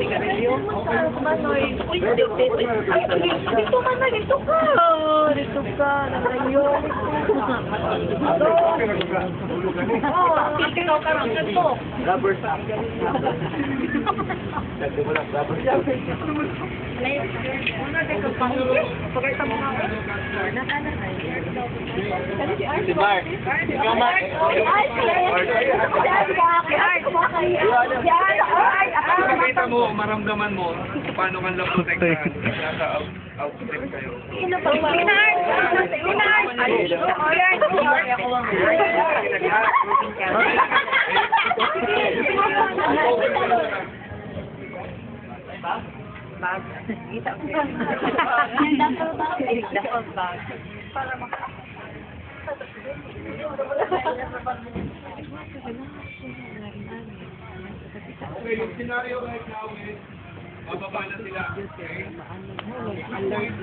sigarilyo. Kumanoy. Dito ka na, dito ka. Dito ka, nalayo. Ikaw ka lang ito. Rubber sa Pakita mo nga. Si Mark. Ikaw, Mark. Pakita mo, maramdaman mo, paano ka lang protektahan. Nasa outfit kayo. Bag. Para Okay, yung scenario right now is, bababa na sila. Okay? Alert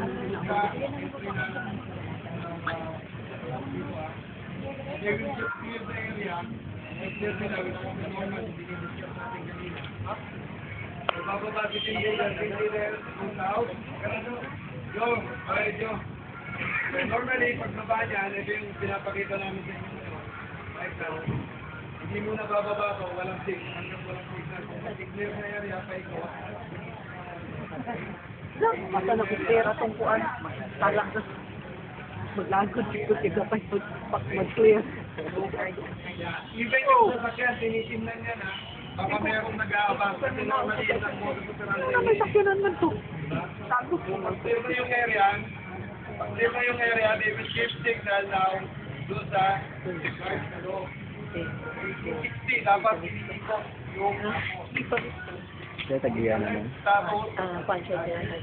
sa entry na they will just clear the area. And clear nila, without the normal, hindi discuss natin kanina. So, bababa si Team Leader, move out. Yo, alright, yo. So, normally, pag baba niyan, ito yung pinapakita namin sa inyo. Right now. Hindi muna bababa to, walang signal. Hanggang walang signal. Kung nag-clear na area, paikot. Basta nag-clear atong kuan. Talang sa maglagod dito siya pa mag-clear. Even yung sasakyan, tinitimnan niya na, baka mayroong nag-aabang. Kasi normally yun ang modus operandi. Ano may sakyanan man to? Tago po. Pag-clear na yung area, they will give signal now doon sa guard na doon. 60, dapat dito yung Kaya tagiyan naman. tapos Pansya niya na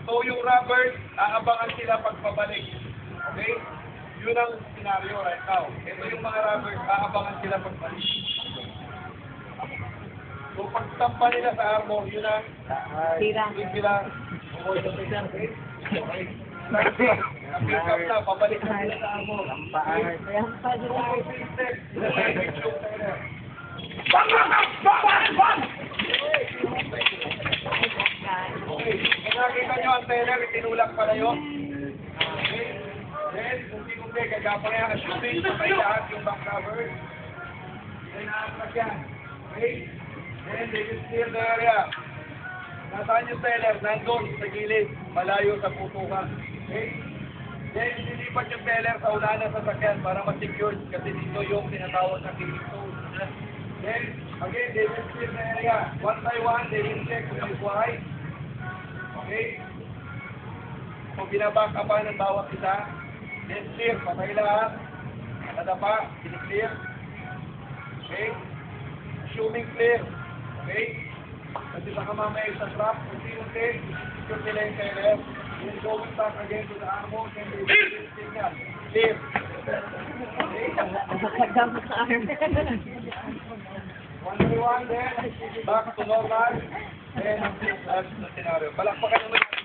so yung rubbers, aabangan sila pagpabalik. Okay? Yun ang scenario right now. Ito yung mga rubbers, aabangan sila pagbalik. So pagtampa nila sa armor, yun ang yun sila. Okay? Pick up na, pabalik na sila sa armor. Okay, nakita nyo ang teller, itinulak pala yun. Okay, then, kung di, kagapa na yan, assuming na may lahat yung back cover. Then, nakakag yan. Okay, then, they will clear the area. Nasaan yung teller? Nandun sa gilid, malayo sa putukan. Okay, then, nilipat yung teller sa unahan ng sasakyan para ma-secure kasi dito yung tinatawag na killing zone. Then, again, they will clear the area. One by one, they will check kung may buhay. Okay? So, binaback up ng bawat isa. Then, clear. Patay lahat. Nadapa. Clear. Okay? Assuming clear. Okay? Kasi baka mamaya sa trap. Unti-unti. Secure nila yung teller. Then, going back again to the armor. Then, they will signal. Clear. Okay? Nakagamit sa arm. One by one, then, back to normal. Then, that's the scenario. Palakpakan naman.